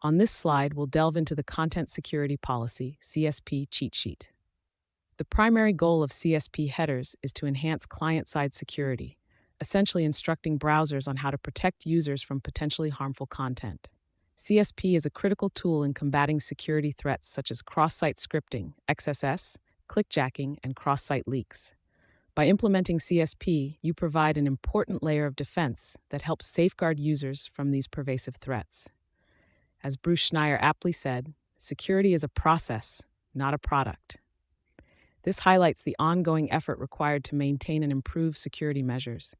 On this slide, we'll delve into the Content Security Policy, CSP cheat sheet. The primary goal of CSP headers is to enhance client-side security, essentially instructing browsers on how to protect users from potentially harmful content. CSP is a critical tool in combating security threats such as cross-site scripting, XSS, clickjacking, and cross-site leaks. By implementing CSP, you provide an important layer of defense that helps safeguard users from these pervasive threats. As Bruce Schneier aptly said, security is a process, not a product. This highlights the ongoing effort required to maintain and improve security measures.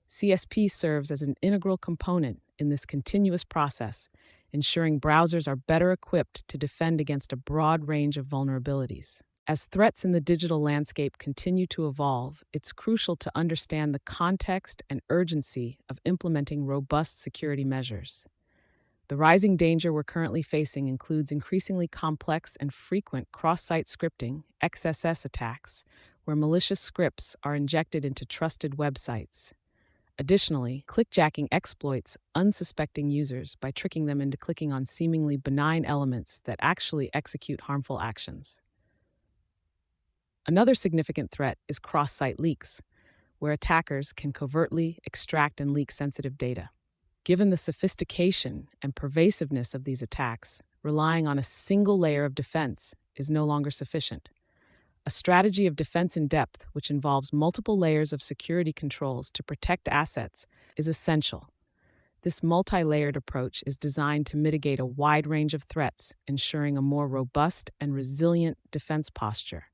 CSP serves as an integral component in this continuous process, ensuring browsers are better equipped to defend against a broad range of vulnerabilities. As threats in the digital landscape continue to evolve, it's crucial to understand the context and urgency of implementing robust security measures. The rising danger we're currently facing includes increasingly complex and frequent cross-site scripting, XSS attacks, where malicious scripts are injected into trusted websites. Additionally, clickjacking exploits unsuspecting users by tricking them into clicking on seemingly benign elements that actually execute harmful actions. Another significant threat is cross-site leaks, where attackers can covertly extract and leak sensitive data. Given the sophistication and pervasiveness of these attacks, relying on a single layer of defense is no longer sufficient. A strategy of defense in depth, which involves multiple layers of security controls to protect assets, is essential. This multi-layered approach is designed to mitigate a wide range of threats, ensuring a more robust and resilient defense posture.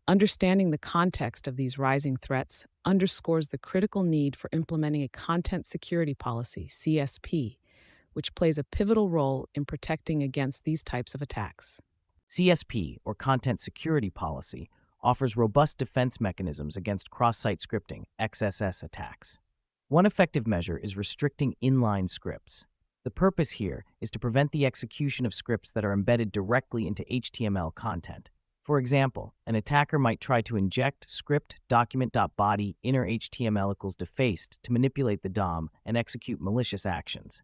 Understanding the context of these rising threats underscores the critical need for implementing a content security policy, CSP, which plays a pivotal role in protecting against these types of attacks. CSP, or Content Security Policy, offers robust defense mechanisms against cross-site scripting, XSS attacks. One effective measure is restricting inline scripts. The purpose here is to prevent the execution of scripts that are embedded directly into HTML content. For example, an attacker might try to inject script document.body inner HTML equals defaced to manipulate the DOM and execute malicious actions.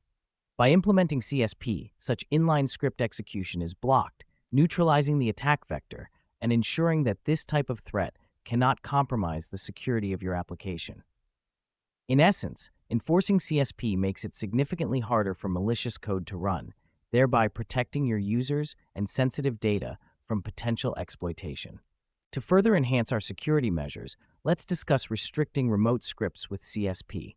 By implementing CSP, such inline script execution is blocked, neutralizing the attack vector and ensuring that this type of threat cannot compromise the security of your application. In essence, enforcing CSP makes it significantly harder for malicious code to run, thereby protecting your users and sensitive data from potential exploitation. To further enhance our security measures, let's discuss restricting remote scripts with CSP.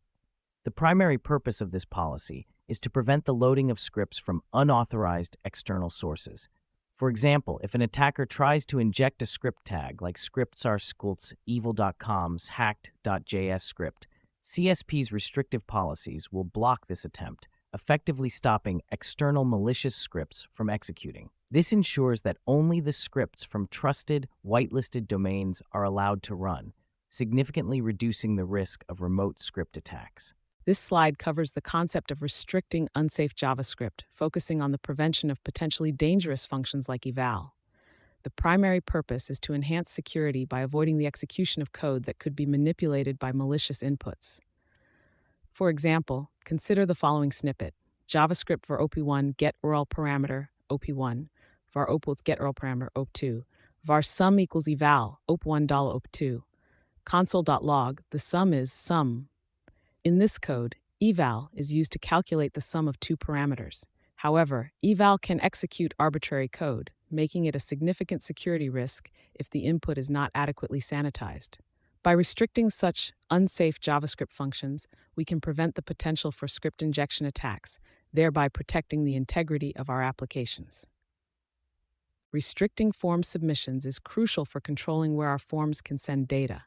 The primary purpose of this policy is to prevent the loading of scripts from unauthorized external sources. For example, if an attacker tries to inject a script tag like scriptsarskults evil.com's hacked.js script, CSP's restrictive policies will block this attempt, effectively stopping external malicious scripts from executing. This ensures that only the scripts from trusted, whitelisted domains are allowed to run, significantly reducing the risk of remote script attacks. This slide covers the concept of restricting unsafe JavaScript, focusing on the prevention of potentially dangerous functions like eval. The primary purpose is to enhance security by avoiding the execution of code that could be manipulated by malicious inputs. For example, consider the following snippet: JavaScript for op1 get URL parameter op1, var op1 get URL parameter op2, var sum equals eval op1 $op2, console.log, the sum is sum. In this code, eval is used to calculate the sum of two parameters. However, eval can execute arbitrary code, making it a significant security risk if the input is not adequately sanitized. By restricting such unsafe JavaScript functions, we can prevent the potential for script injection attacks, thereby protecting the integrity of our applications. Restricting form submissions is crucial for controlling where our forms can send data.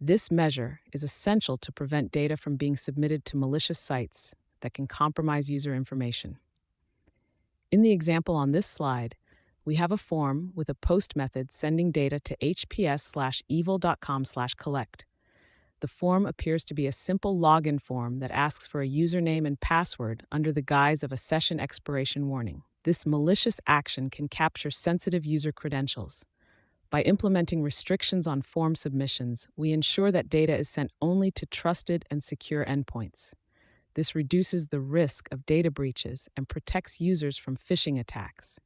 This measure is essential to prevent data from being submitted to malicious sites that can compromise user information. In the example on this slide, we have a form with a post method sending data to hps/evil.com/collect. The form appears to be a simple login form that asks for a username and password under the guise of a session expiration warning. This malicious action can capture sensitive user credentials. By implementing restrictions on form submissions, we ensure that data is sent only to trusted and secure endpoints. This reduces the risk of data breaches and protects users from phishing attacks.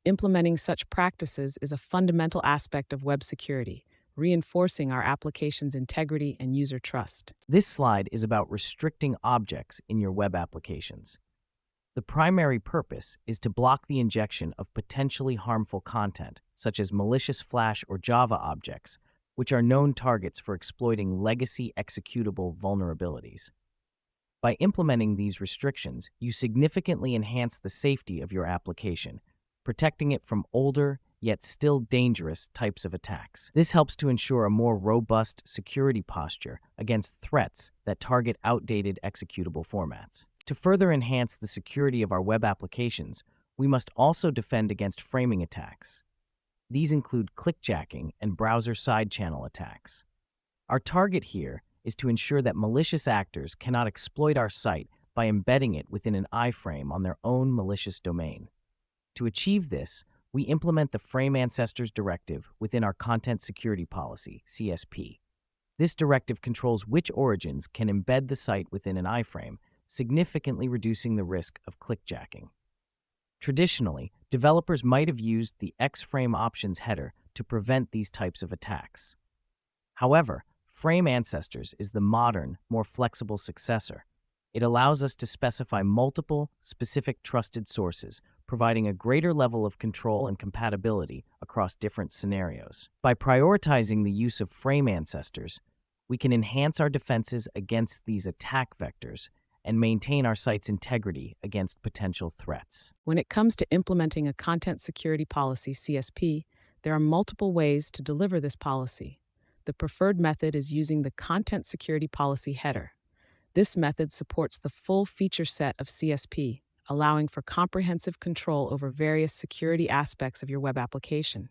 Implementing such practices is a fundamental aspect of web security, reinforcing our application's integrity and user trust. This slide is about restricting objects in your web applications. The primary purpose is to block the injection of potentially harmful content, such as malicious Flash or Java objects, which are known targets for exploiting legacy executable vulnerabilities. By implementing these restrictions, you significantly enhance the safety of your application, protecting it from older, yet still dangerous types of attacks. This helps to ensure a more robust security posture against threats that target outdated executable formats. To further enhance the security of our web applications, we must also defend against framing attacks. These include clickjacking and browser side channel attacks. Our target here is to ensure that malicious actors cannot exploit our site by embedding it within an iframe on their own malicious domain. To achieve this, we implement the Frame Ancestors Directive within our Content Security Policy, CSP. This directive controls which origins can embed the site within an iframe, significantly reducing the risk of clickjacking. Traditionally, developers might have used the X-Frame options header to prevent these types of attacks. However, Frame Ancestors is the modern, more flexible successor. It allows us to specify multiple, specific trusted sources, providing a greater level of control and compatibility across different scenarios. By prioritizing the use of Frame Ancestors, we can enhance our defenses against these attack vectors and maintain our site's integrity against potential threats. When it comes to implementing a Content Security Policy, CSP, there are multiple ways to deliver this policy. The preferred method is using the Content Security Policy header. This method supports the full feature set of CSP, allowing for comprehensive control over various security aspects of your web application.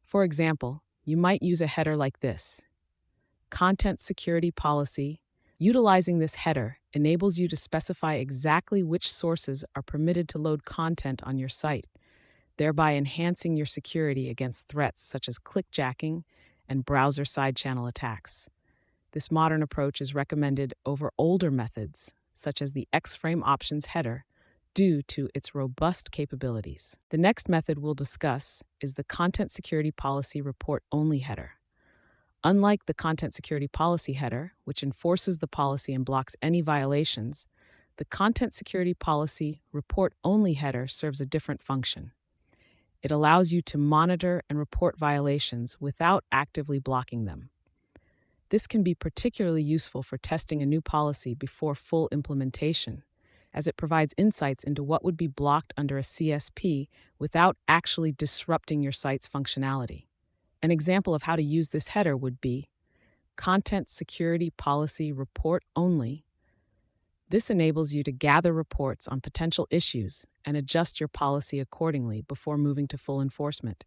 For example, you might use a header like this: Content Security Policy. Utilizing this header enables you to specify exactly which sources are permitted to load content on your site, thereby enhancing your security against threats such as clickjacking and browser side channel attacks. This modern approach is recommended over older methods, such as the X-Frame options header, due to its robust capabilities. The next method we'll discuss is the Content Security Policy Report Only header. Unlike the Content Security Policy header, which enforces the policy and blocks any violations, the Content Security Policy Report Only header serves a different function. It allows you to monitor and report violations without actively blocking them. This can be particularly useful for testing a new policy before full implementation, as it provides insights into what would be blocked under a CSP without actually disrupting your site's functionality. An example of how to use this header would be Content Security Policy Report Only. This enables you to gather reports on potential issues and adjust your policy accordingly before moving to full enforcement.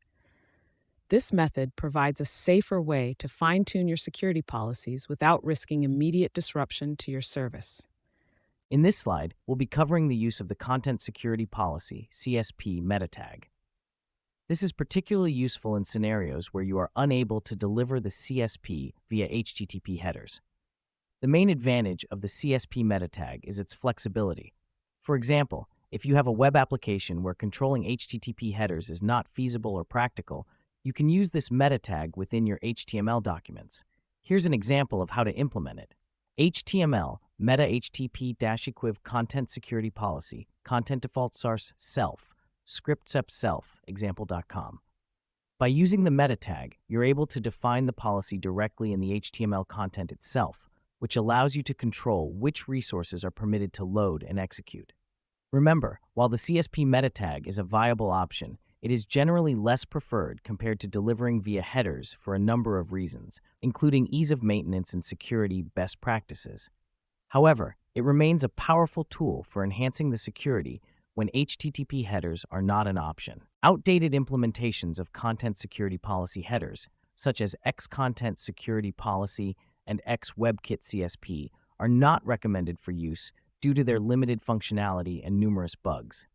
This method provides a safer way to fine-tune your security policies without risking immediate disruption to your service. In this slide, we'll be covering the use of the Content Security Policy, CSP meta tag. This is particularly useful in scenarios where you are unable to deliver the CSP via HTTP headers. The main advantage of the CSP meta tag is its flexibility. For example, if you have a web application where controlling HTTP headers is not feasible or practical, you can use this meta tag within your HTML documents. Here's an example of how to implement it. HTML meta HTTP-equiv content security policy, content default source self, script sep self, example.com. By using the meta tag, you're able to define the policy directly in the HTML content itself, which allows you to control which resources are permitted to load and execute. Remember, while the CSP meta tag is a viable option, it is generally less preferred compared to delivering via headers for a number of reasons, including ease of maintenance and security best practices. However, it remains a powerful tool for enhancing the security when HTTP headers are not an option. Outdated implementations of content security policy headers, such as X-Content Security Policy and X-WebKit CSP, are not recommended for use due to their limited functionality and numerous bugs.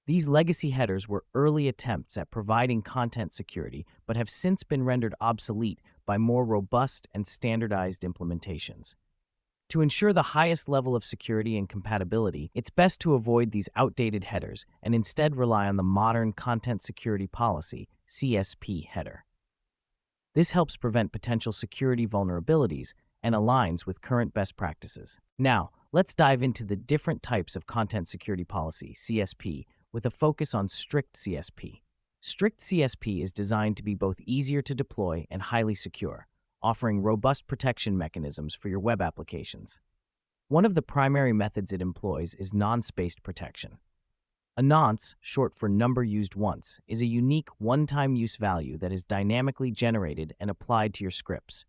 These legacy headers were early attempts at providing content security, but have since been rendered obsolete by more robust and standardized implementations. To ensure the highest level of security and compatibility, it's best to avoid these outdated headers and instead rely on the modern Content Security Policy (CSP) header. This helps prevent potential security vulnerabilities and aligns with current best practices. Now, let's dive into the different types of Content Security Policy (CSP) with a focus on strict CSP. Strict CSP is designed to be both easier to deploy and highly secure, offering robust protection mechanisms for your web applications. One of the primary methods it employs is nonce-based protection. A nonce, short for number used once, is a unique one-time use value that is dynamically generated and applied to your scripts.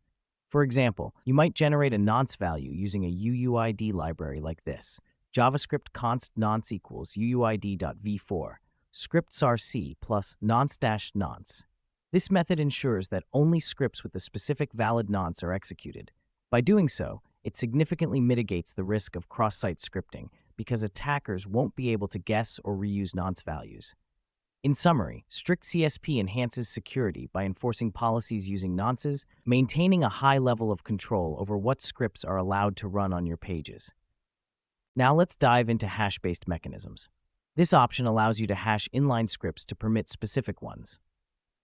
For example, you might generate a nonce value using a UUID library like this: JavaScript const nonce equals uuid.v4, scripts-rc plus nonce-nonce. This method ensures that only scripts with a specific valid nonce are executed. By doing so, it significantly mitigates the risk of cross-site scripting because attackers won't be able to guess or reuse nonce values. In summary, strict CSP enhances security by enforcing policies using nonces, maintaining a high level of control over what scripts are allowed to run on your pages. Now let's dive into hash-based mechanisms. This option allows you to hash inline scripts to permit specific ones.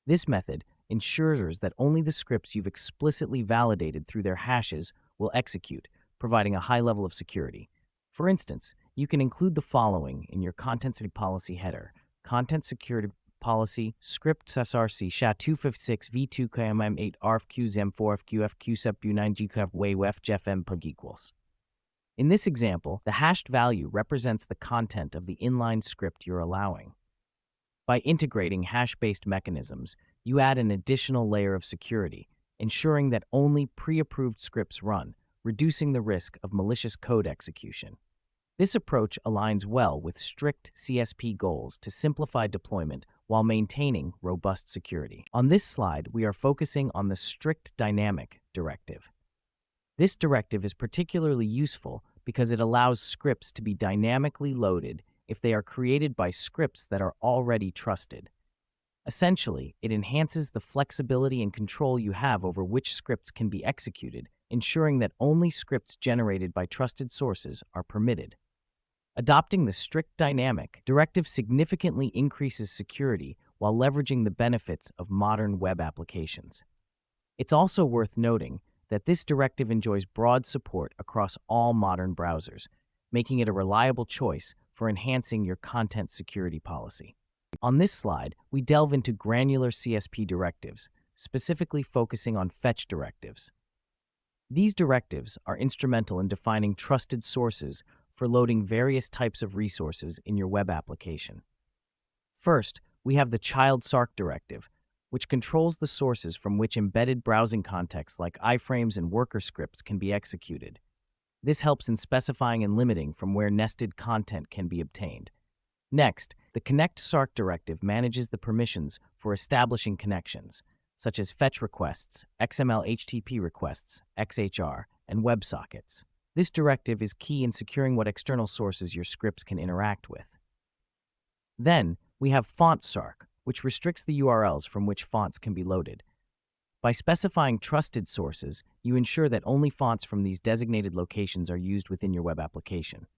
This method ensures that only the scripts you've explicitly validated through their hashes will execute, providing a high level of security. For instance, you can include the following in your Content Security Policy header: Content Security Policy script src sha256 v2 kmm8 arfq zem 4fq fq sep u9 gqf wayf jfm pug equals. In this example, the hashed value represents the content of the inline script you're allowing. By integrating hash-based mechanisms, you add an additional layer of security, ensuring that only pre-approved scripts run, reducing the risk of malicious code execution. This approach aligns well with strict CSP goals to simplify deployment while maintaining robust security. On this slide, we are focusing on the strict dynamic directive. This directive is particularly useful because it allows scripts to be dynamically loaded if they are created by scripts that are already trusted. Essentially, it enhances the flexibility and control you have over which scripts can be executed, ensuring that only scripts generated by trusted sources are permitted. Adopting the strict dynamic directive significantly increases security while leveraging the benefits of modern web applications. It's also worth noting that this directive enjoys broad support across all modern browsers, making it a reliable choice for enhancing your content security policy. On this slide, we delve into granular CSP directives, specifically focusing on fetch directives. These directives are instrumental in defining trusted sources for loading various types of resources in your web application. First, we have the child SARC directive, which controls the sources from which embedded browsing contexts like iframes and worker scripts can be executed. This helps in specifying and limiting from where nested content can be obtained. Next, the Connect SARC directive manages the permissions for establishing connections, such as fetch requests, XML HTTP requests, XHR, and WebSockets. This directive is key in securing what external sources your scripts can interact with. Then, we have Font SARC, which restricts the URLs from which fonts can be loaded. By specifying trusted sources, you ensure that only fonts from these designated locations are used within your web application.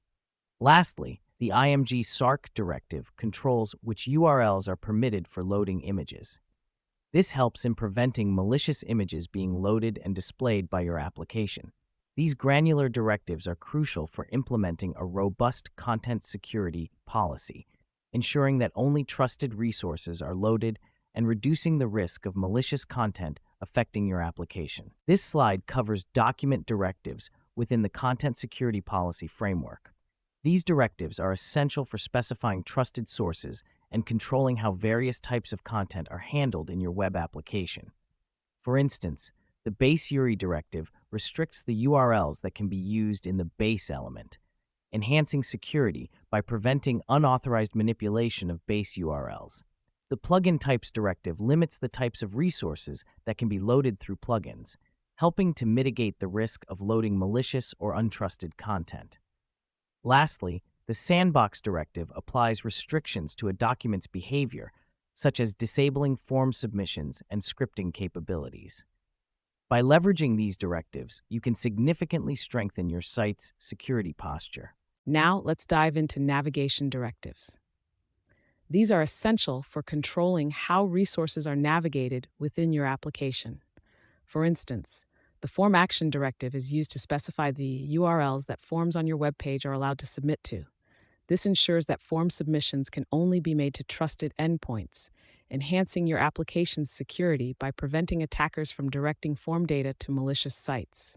Lastly, the IMG SARC directive controls which URLs are permitted for loading images. This helps in preventing malicious images being loaded and displayed by your application. These granular directives are crucial for implementing a robust content security policy, ensuring that only trusted resources are loaded and reducing the risk of malicious content affecting your application. This slide covers document directives within the Content Security Policy framework. These directives are essential for specifying trusted sources and controlling how various types of content are handled in your web application. For instance, the base URI directive restricts the URLs that can be used in the base element, enhancing security by preventing unauthorized manipulation of base URLs. The Plugin Types directive limits the types of resources that can be loaded through plugins, helping to mitigate the risk of loading malicious or untrusted content. Lastly, the Sandbox directive applies restrictions to a document's behavior, such as disabling form submissions and scripting capabilities. By leveraging these directives, you can significantly strengthen your site's security posture. Now, let's dive into navigation directives. These are essential for controlling how resources are navigated within your application. For instance, the Form Action Directive is used to specify the URLs that forms on your web page are allowed to submit to. This ensures that form submissions can only be made to trusted endpoints, enhancing your application's security by preventing attackers from directing form data to malicious sites.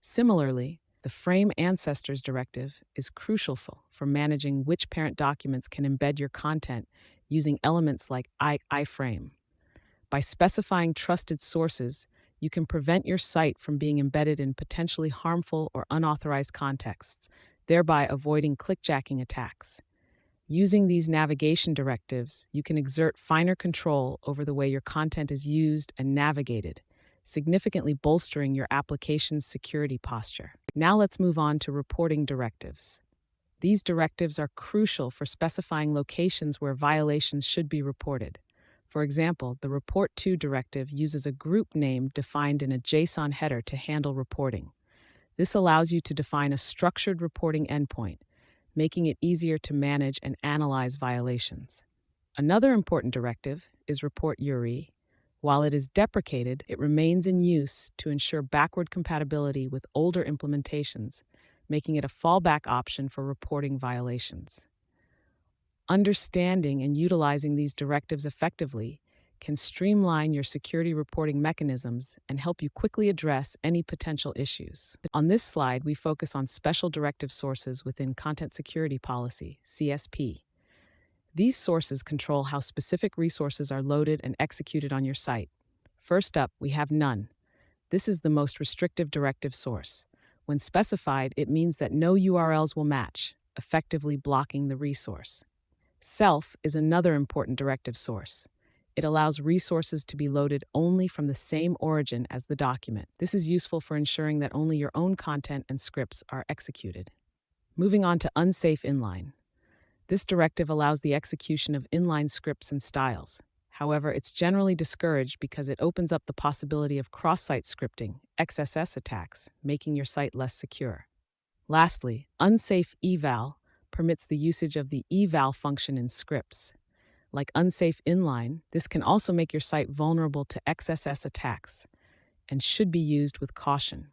Similarly, the Frame Ancestors Directive is crucial for managing which parent documents can embed your content using elements like iframe. By specifying trusted sources, you can prevent your site from being embedded in potentially harmful or unauthorized contexts, thereby avoiding clickjacking attacks. Using these navigation directives, you can exert finer control over the way your content is used and navigated, significantly bolstering your application's security posture. Now let's move on to reporting directives. These directives are crucial for specifying locations where violations should be reported. For example, the Report To directive uses a group name defined in a JSON header to handle reporting. This allows you to define a structured reporting endpoint, making it easier to manage and analyze violations. Another important directive is Report URI. While it is deprecated, it remains in use to ensure backward compatibility with older implementations, making it a fallback option for reporting violations. Understanding and utilizing these directives effectively can streamline your security reporting mechanisms and help you quickly address any potential issues. On this slide, we focus on special directive sources within Content Security Policy, CSP. These sources control how specific resources are loaded and executed on your site. First up, we have None. This is the most restrictive directive source. When specified, it means that no URLs will match, effectively blocking the resource. Self is another important directive source. It allows resources to be loaded only from the same origin as the document. This is useful for ensuring that only your own content and scripts are executed. Moving on to Unsafe Inline. This directive allows the execution of inline scripts and styles. However, it's generally discouraged because it opens up the possibility of cross-site scripting, XSS attacks, making your site less secure. Lastly, Unsafe Eval permits the usage of the eval function in scripts. Like Unsafe Inline, this can also make your site vulnerable to XSS attacks and should be used with caution.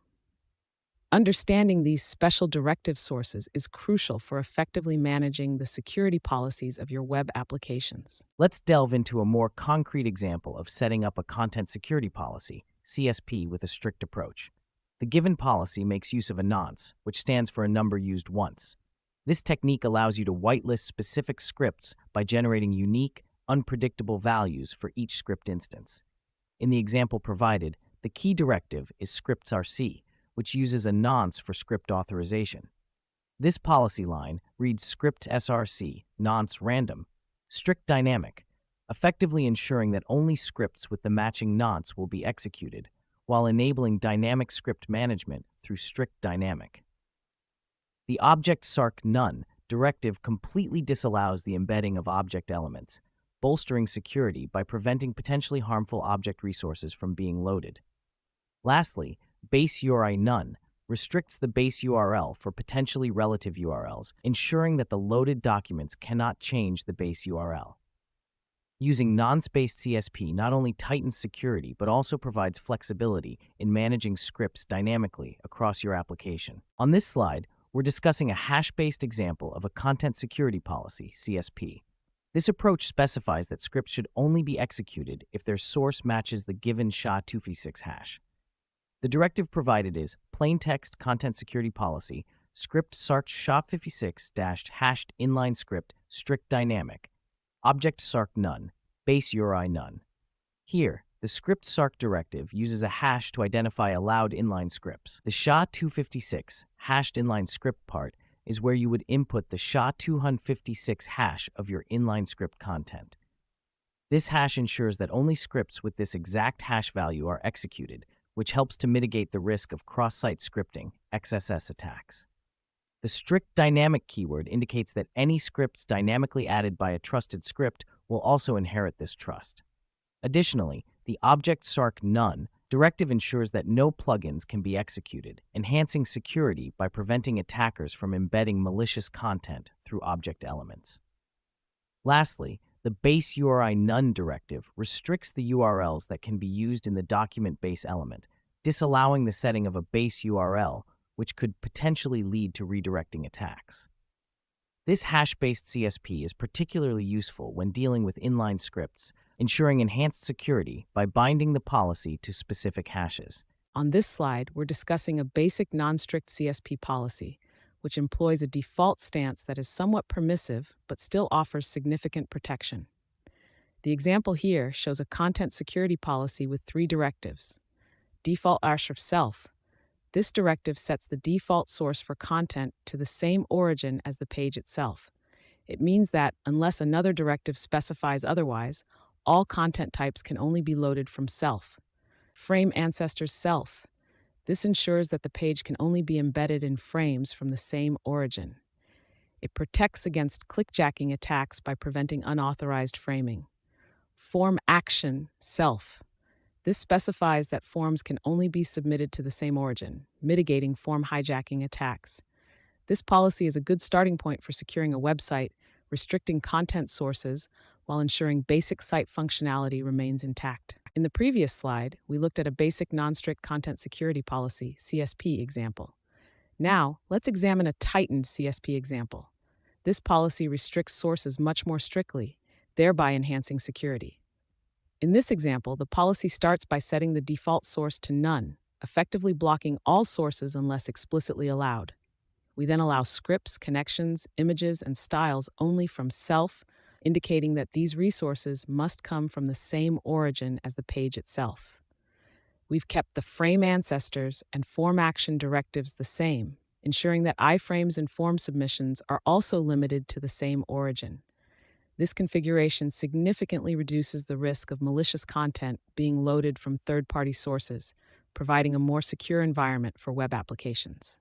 Understanding these special directive sources is crucial for effectively managing the security policies of your web applications. Let's delve into a more concrete example of setting up a content security policy, CSP, with a strict approach. The given policy makes use of a nonce, which stands for a number used once. This technique allows you to whitelist specific scripts by generating unique, unpredictable values for each script instance. In the example provided, the key directive is scripts.rc, which uses a nonce for script authorization. This policy line reads script.src, nonce random, strict dynamic, effectively ensuring that only scripts with the matching nonce will be executed, while enabling dynamic script management through strict dynamic. The object.sarc none directive completely disallows the embedding of object elements, bolstering security by preventing potentially harmful object resources from being loaded. Lastly, base URI none restricts the base URL for potentially relative URLs, ensuring that the loaded documents cannot change the base URL. Using nonce-based CSP not only tightens security but also provides flexibility in managing scripts dynamically across your application. On this slide, we're discussing a hash-based example of a content security policy, CSP. This approach specifies that scripts should only be executed if their source matches the given SHA-256 hash. The directive provided is plaintext content security policy, script sarc SHA-56-hashed inline script, strict dynamic, object sarc none, base URI none. Here, the script sarc directive uses a hash to identify allowed inline scripts. The SHA-256 hashed inline script part is where you would input the SHA-256 hash of your inline script content. This hash ensures that only scripts with this exact hash value are executed, which helps to mitigate the risk of cross-site scripting, XSS attacks. The strict dynamic keyword indicates that any scripts dynamically added by a trusted script will also inherit this trust. Additionally, the object.sarc none directive ensures that no plugins can be executed, enhancing security by preventing attackers from embedding malicious content through object elements. Lastly, the base URI none directive restricts the URLs that can be used in the document base element, disallowing the setting of a base URL, which could potentially lead to redirecting attacks. This hash-based CSP is particularly useful when dealing with inline scripts, ensuring enhanced security by binding the policy to specific hashes. On this slide, we're discussing a basic non-strict CSP policy, which employs a default stance that is somewhat permissive but still offers significant protection. The example here shows a content security policy with 3 directives. Default archive self. This directive sets the default source for content to the same origin as the page itself. It means that, unless another directive specifies otherwise, all content types can only be loaded from self. Frame ancestors self. This ensures that the page can only be embedded in frames from the same origin. It protects against clickjacking attacks by preventing unauthorized framing. Form action self. This specifies that forms can only be submitted to the same origin, mitigating form hijacking attacks. This policy is a good starting point for securing a website, restricting content sources, while ensuring basic site functionality remains intact. In the previous slide, we looked at a basic non-strict content security policy, CSP example. Now, let's examine a tightened CSP example. This policy restricts sources much more strictly, thereby enhancing security. In this example, the policy starts by setting the default source to none, effectively blocking all sources unless explicitly allowed. We then allow scripts, connections, images, and styles only from self, indicating that these resources must come from the same origin as the page itself. We've kept the frame ancestors and form action directives the same, ensuring that iframes and form submissions are also limited to the same origin. This configuration significantly reduces the risk of malicious content being loaded from third-party sources, providing a more secure environment for web applications.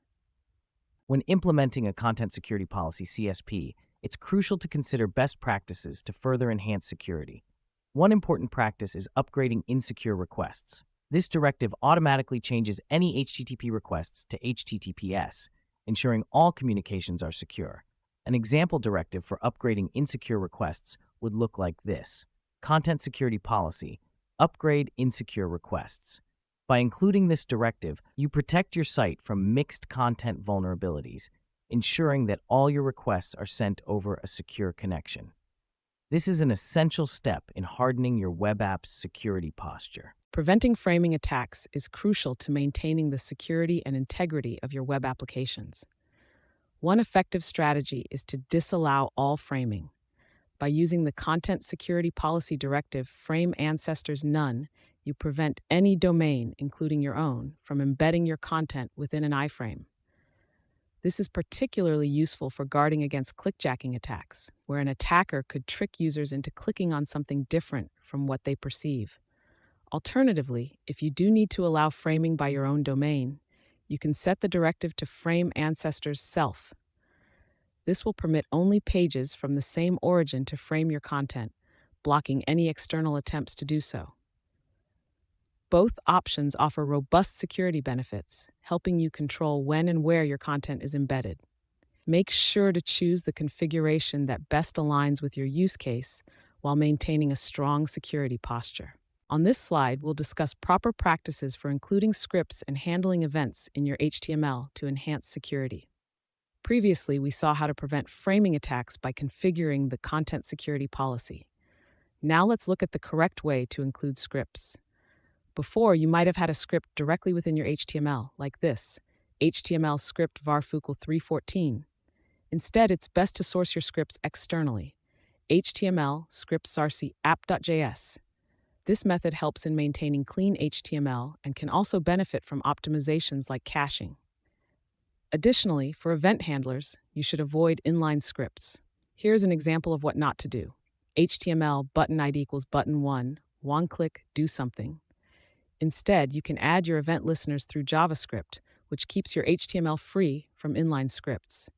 When implementing a content security policy CSP, it's crucial to consider best practices to further enhance security. One important practice is upgrading insecure requests. This directive automatically changes any HTTP requests to HTTPS, ensuring all communications are secure. An example directive for upgrading insecure requests would look like this. Content Security Policy. Upgrade insecure requests. By including this directive, you protect your site from mixed content vulnerabilities, ensuring that all your requests are sent over a secure connection. This is an essential step in hardening your web app's security posture. Preventing framing attacks is crucial to maintaining the security and integrity of your web applications. One effective strategy is to disallow all framing. By using the Content Security Policy Directive Frame Ancestors None, you prevent any domain, including your own, from embedding your content within an iframe. This is particularly useful for guarding against clickjacking attacks, where an attacker could trick users into clicking on something different from what they perceive. Alternatively, if you do need to allow framing by your own domain, you can set the directive to frame ancestors self. This will permit only pages from the same origin to frame your content, blocking any external attempts to do so. Both options offer robust security benefits, helping you control when and where your content is embedded. Make sure to choose the configuration that best aligns with your use case while maintaining a strong security posture. On this slide, we'll discuss proper practices for including scripts and handling events in your HTML to enhance security. Previously, we saw how to prevent framing attacks by configuring the content security policy. Now let's look at the correct way to include scripts. Before, you might have had a script directly within your HTML, like this, HTML script varfucle 314. Instead, it's best to source your scripts externally. HTML script sarc app.js. This method helps in maintaining clean HTML and can also benefit from optimizations like caching. Additionally, for event handlers, you should avoid inline scripts. Here's an example of what not to do. HTML button ID equals button 1 click, do something. Instead, you can add your event listeners through JavaScript, which keeps your HTML free from inline scripts.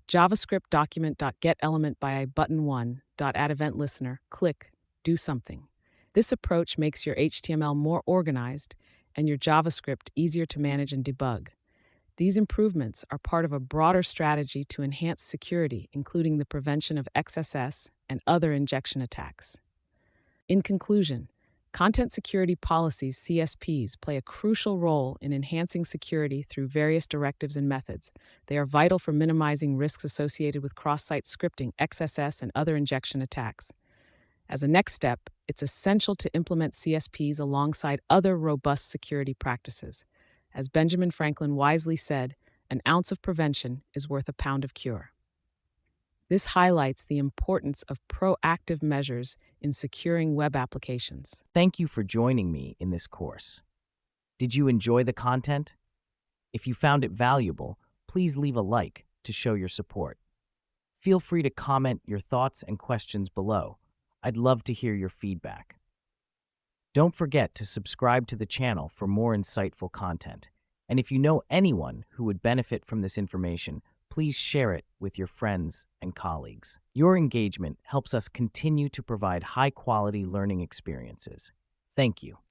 JavaScript document.getElement by button1.add event listener, click, do something. This approach makes your HTML more organized and your JavaScript easier to manage and debug. These improvements are part of a broader strategy to enhance security, including the prevention of XSS and other injection attacks. In conclusion, content security policies, CSPs, play a crucial role in enhancing security through various directives and methods. They are vital for minimizing risks associated with cross-site scripting, XSS, and other injection attacks. As a next step, it's essential to implement CSPs alongside other robust security practices. As Benjamin Franklin wisely said, an ounce of prevention is worth a pound of cure. This highlights the importance of proactive measures in securing web applications. Thank you for joining me in this course. Did you enjoy the content? If you found it valuable, please leave a like to show your support. Feel free to comment your thoughts and questions below. I'd love to hear your feedback. Don't forget to subscribe to the channel for more insightful content. And if you know anyone who would benefit from this information, please share it with your friends and colleagues. Your engagement helps us continue to provide high-quality learning experiences. Thank you.